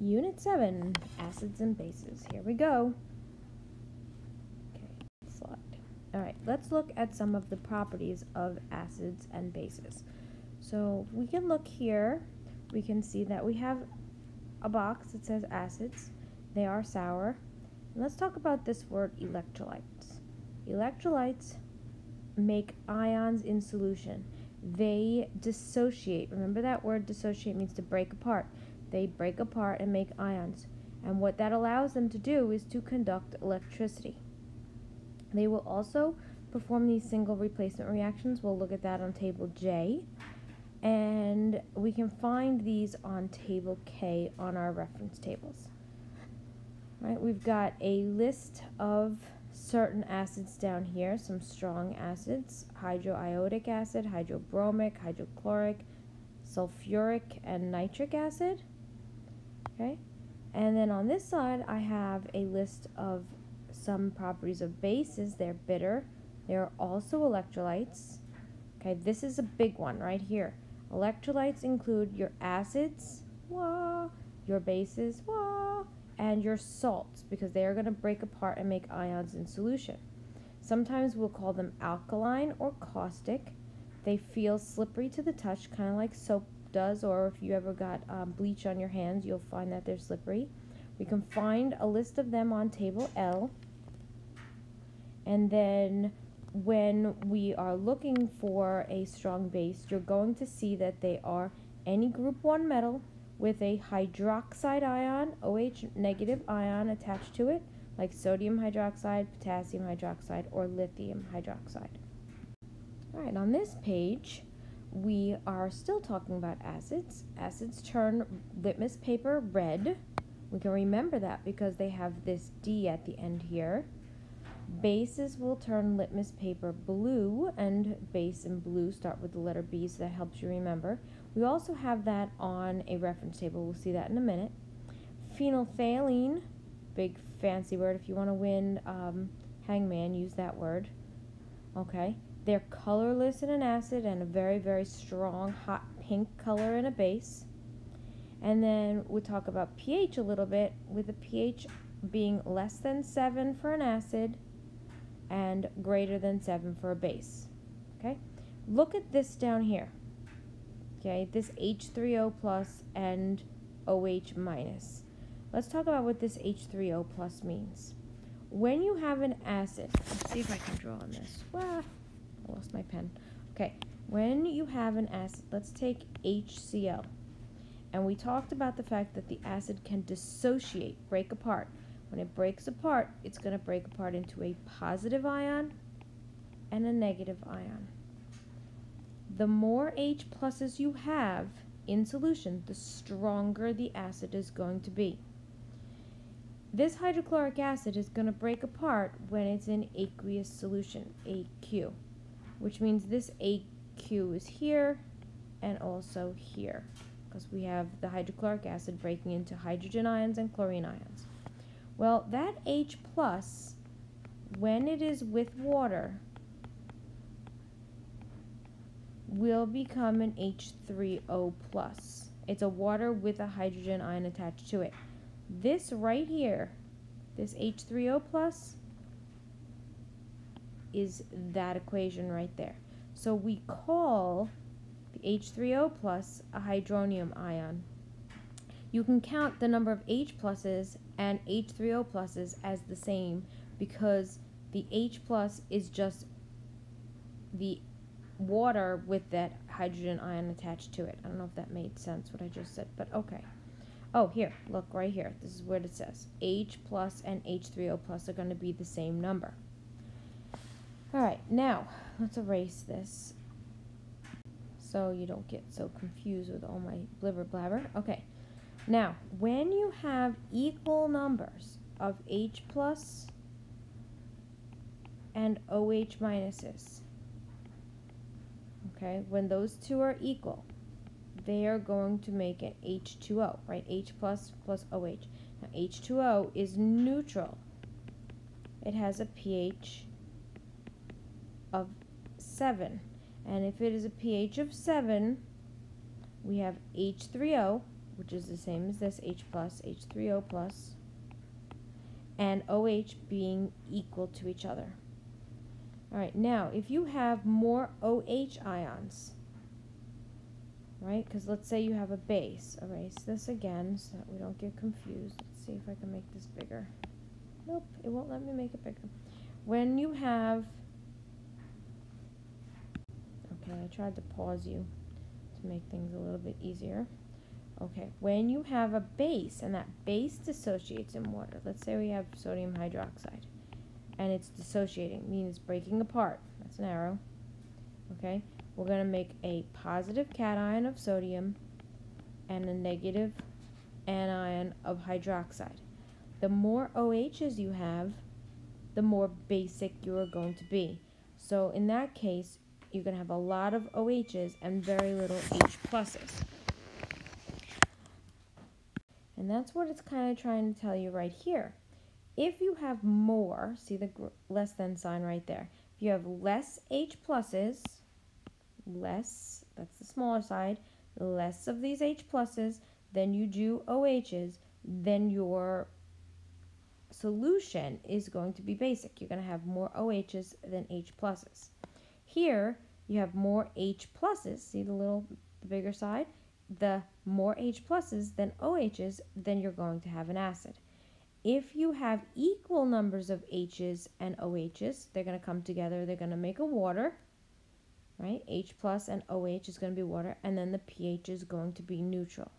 Unit 7, acids and bases. Here we go. Okay, slide. Alright, let's look at some of the properties of acids and bases. So we can look here, we can see that we have a box that says acids. They are sour. And let's talk about this word electrolytes. Electrolytes make ions in solution. They dissociate. Remember that word dissociate means to break apart. They break apart and make ions. And what that allows them to do is to conduct electricity. They will also perform these single replacement reactions. We'll look at that on table J. And we can find these on table K on our reference tables. Right, we've got a list of certain acids down here, some strong acids: hydroiodic acid, hydrobromic, hydrochloric, sulfuric, and nitric acid. Okay, and then on this side I have a list of some properties of bases. They're bitter. They're also electrolytes. Okay, this is a big one right here. Electrolytes include your acids, your bases, and your salts, because they are going to break apart and make ions in solution. Sometimes we'll call them alkaline or caustic. They feel slippery to the touch, kind of like soap does, or if you ever got bleach on your hands, you'll find that they're slippery. We can find a list of them on table L. And then when we are looking for a strong base, you're going to see that they are any group 1 metal with a hydroxide ion, OH negative ion attached to it, like sodium hydroxide, potassium hydroxide, or lithium hydroxide. Alright, on this page, we are still talking about acids. Acids turn litmus paper red. We can remember that because they have this D at the end here. Bases will turn litmus paper blue, and base and blue start with the letter B, so that helps you remember. We also have that on a reference table. We'll see that in a minute. Phenolphthalein, big fancy word. If you want to win hangman, use that word. Okay, they're colorless in an acid and a very, very strong hot pink color in a base. And then we'll talk about pH a little bit, with a pH being less than 7 for an acid and greater than 7 for a base. Okay, look at this down here. Okay, this H3O plus and OH minus. Let's talk about what this H3O plus means. When you have an acid, let's see if I can draw on this. I lost my pen. Okay, when you have an acid, let's take HCl. And we talked about the fact that the acid can dissociate, break apart. When it breaks apart, it's going to break apart into a positive ion and a negative ion. The more H pluses you have in solution, the stronger the acid is going to be. This hydrochloric acid is going to break apart when it's in aqueous solution, AQ, which means this AQ is here and also here, because we have the hydrochloric acid breaking into hydrogen ions and chlorine ions. Well, that H plus, when it is with water, will become an H3O plus. It's a water with a hydrogen ion attached to it. This right here, this H3O plus, is that equation right there. So we call the H3O plus a hydronium ion. You can count the number of H pluses and H3O pluses as the same, because the H plus is just the water with that hydrogen ion attached to it. I don't know if that made sense what I just said, but okay. Oh, here, look right here. This is what it says. H plus and H3O plus are going to be the same number. All right, now let's erase this so you don't get so confused with all my blibber blabber. Okay, now when you have equal numbers of H plus and OH minuses, okay, when those two are equal, they are going to make an H2O, right? H plus plus OH. Now H2O is neutral. It has a pH of 7. And if it is a pH of 7, we have H3O, which is the same as this, H plus, H3O plus, and OH being equal to each other. All right, now if you have more OH ions, right, because let's say you have a base. Erase this again so that we don't get confused. Let's see if I can make this bigger. Nope, it won't let me make it bigger. When you have, okay, I tried to pause you to make things a little bit easier. Okay, when you have a base and that base dissociates in water, let's say we have sodium hydroxide and it's dissociating, meaning it's breaking apart. That's an arrow. Okay, we're going to make a positive cation of sodium and a negative anion of hydroxide. The more OHs you have, the more basic you are going to be. So in that case, you're going to have a lot of OHs and very little H pluses. And that's what it's kind of trying to tell you right here. If you have more, see the less than sign right there. If you have less H pluses, less, that's the smaller side, less of these H pluses than you do OHs, then your solution is going to be basic. You're going to have more OHs than H pluses. Here, you have more H pluses, see the bigger side? The more H pluses than OHs, then you're going to have an acid. If you have equal numbers of H's and OHs, they're going to come together, they're going to make a water, right? H plus and OH is going to be water, and then the pH is going to be neutral.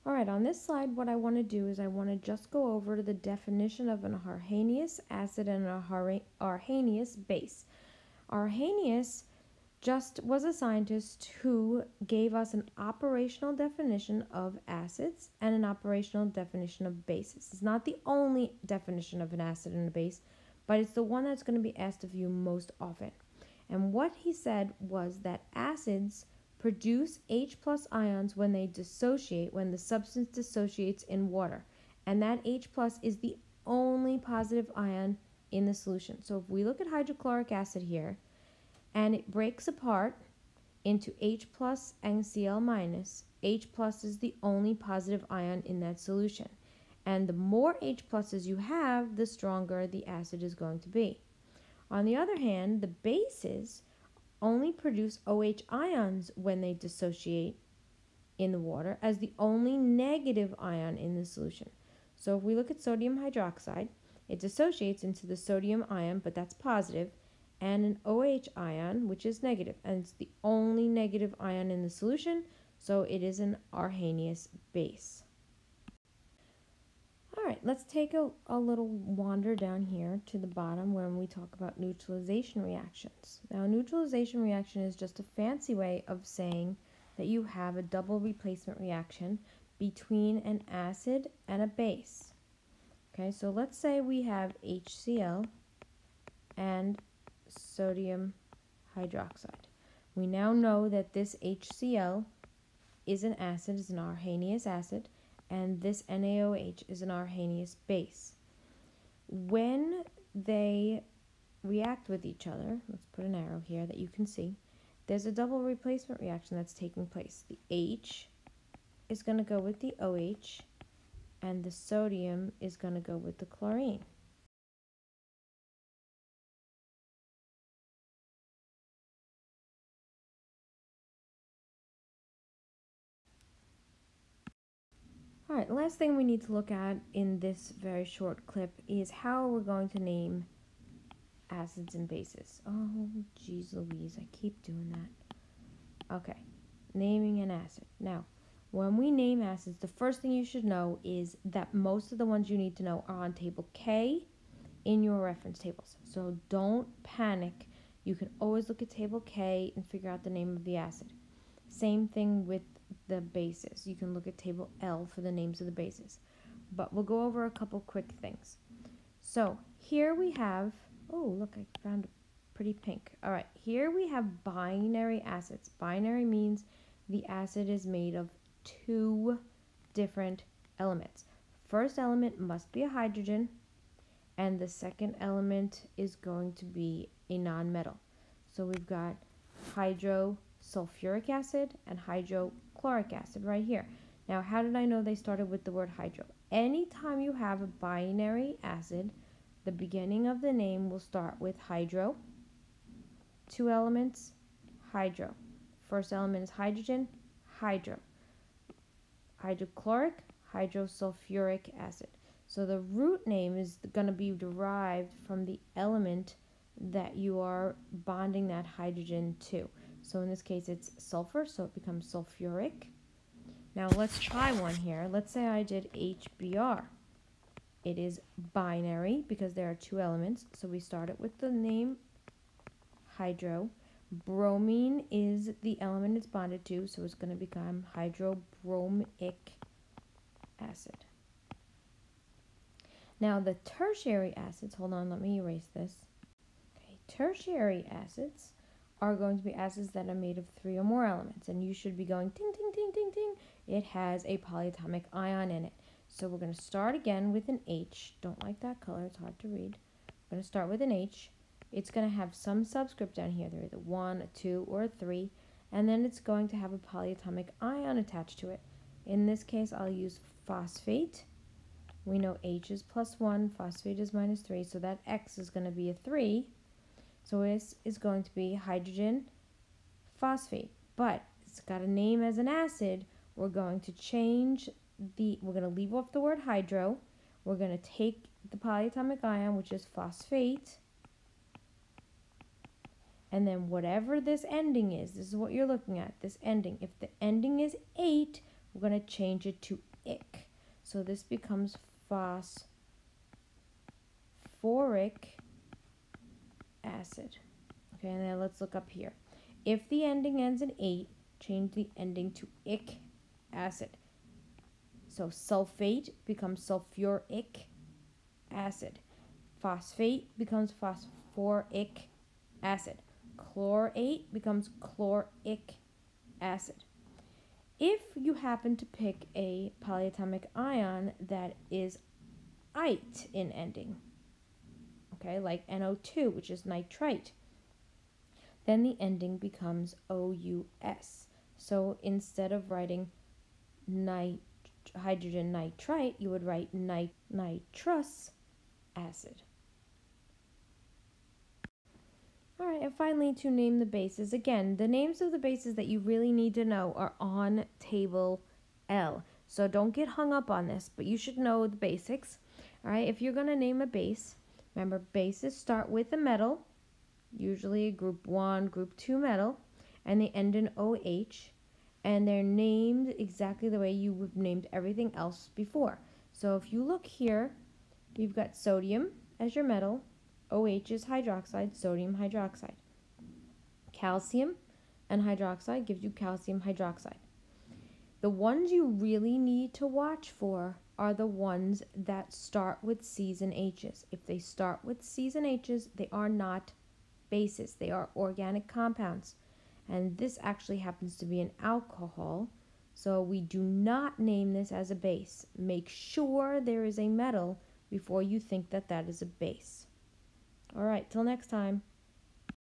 All right, on this slide, what I want to do is I want to just go over the definition of an Arrhenius acid and an Arrhenius base. Arrhenius just was a scientist who gave us an operational definition of acids and an operational definition of bases. It's not the only definition of an acid and a base, but it's the one that's going to be asked of you most often. And what he said was that acids produce H plus ions when they dissociate, when the substance dissociates in water. And that H plus is the only positive ion in the solution. So if we look at hydrochloric acid here, and it breaks apart into H plus and Cl minus, H plus is the only positive ion in that solution. And the more H pluses you have, the stronger the acid is going to be. On the other hand, the bases only produce OH ions when they dissociate in the water as the only negative ion in the solution. So if we look at sodium hydroxide, it dissociates into the sodium ion, but that's positive, and an OH ion, which is negative, and it's the only negative ion in the solution, so it is an Arrhenius base. All right, let's take a little wander down here to the bottom when we talk about neutralization reactions. Now, neutralization reaction is just a fancy way of saying that you have a double replacement reaction between an acid and a base. Okay, so let's say we have HCl and sodium hydroxide. We now know that this HCl is an acid, is an Arrhenius acid, and this NaOH is an Arrhenius base. When they react with each other, let's put an arrow here that you can see, there's a double replacement reaction that's taking place. The H is going to go with the OH, and the sodium is going to go with the chlorine. All right, last thing we need to look at in this very short clip is how we're going to name acids and bases. Oh, geez Louise, I keep doing that. Okay, naming an acid. Now, when we name acids, the first thing you should know is that most of the ones you need to know are on table K in your reference tables. So don't panic. You can always look at table K and figure out the name of the acid. Same thing with the bases. You can look at table L for the names of the bases. But we'll go over a couple quick things. So here we have, oh look, I found a pretty pink. All right, here we have binary acids. Binary means the acid is made of two different elements. First element must be a hydrogen, and the second element is going to be a nonmetal. So we've got hydro sulfuric acid and hydrochloric acid right here. Now, how did I know they started with the word hydro? Anytime you have a binary acid, the beginning of the name will start with hydro. 2 elements, hydro. First element is hydrogen, hydro. Hydrochloric, hydrosulfuric acid. So the root name is going to be derived from the element that you are bonding that hydrogen to. So in this case it's sulfur, so it becomes sulfuric. Now let's try one here. Let's say I did HBr. It is binary because there are 2 elements. So we started with the name hydro. Bromine is the element it's bonded to, so it's going to become hydrobromic acid. Now the tertiary acids, hold on, let me erase this. Okay, tertiary acids are going to be acids that are made of 3 or more elements, and you should be going ting, ting, ting, ting, ting. It has a polyatomic ion in it. So we're going to start again with an H. Don't like that color, it's hard to read. We're going to start with an H. It's going to have some subscript down here. They're either 1, a 2, or a 3, and then it's going to have a polyatomic ion attached to it. In this case, I'll use phosphate. We know H is +1, phosphate is -3, so that X is going to be a 3. So this is going to be hydrogen phosphate, but it's got a name as an acid. We're going to we're going to leave off the word hydro. We're going to take the polyatomic ion, which is phosphate, and then whatever this ending is, this is what you're looking at, this ending. If the ending is 8, we're going to change it to ic. So this becomes phosphoric acid. Okay, and then let's look up here. If the ending ends in 8, change the ending to ic acid. So sulfate becomes sulfuric acid. Phosphate becomes phosphoric acid. Chlorate becomes chloric acid. If you happen to pick a polyatomic ion that is ite in ending, okay, like NO2, which is nitrite, then the ending becomes OUS. So instead of writing hydrogen nitrite, you would write nitrous acid. Alright, and finally, to name the bases. Again, the names of the bases that you really need to know are on table L. So don't get hung up on this, but you should know the basics. Alright, if you're going to name a base, remember bases start with a metal, usually a group 1, group 2 metal, and they end in OH, and they're named exactly the way you would have named everything else before. So if you look here, you've got sodium as your metal, OH is hydroxide, sodium hydroxide. Calcium and hydroxide gives you calcium hydroxide. The ones you really need to watch for are the ones that start with C's and H's. If they start with C's and H's, they are not bases. They are organic compounds. And this actually happens to be an alcohol, so we do not name this as a base. Make sure there is a metal before you think that that is a base. All right, till next time.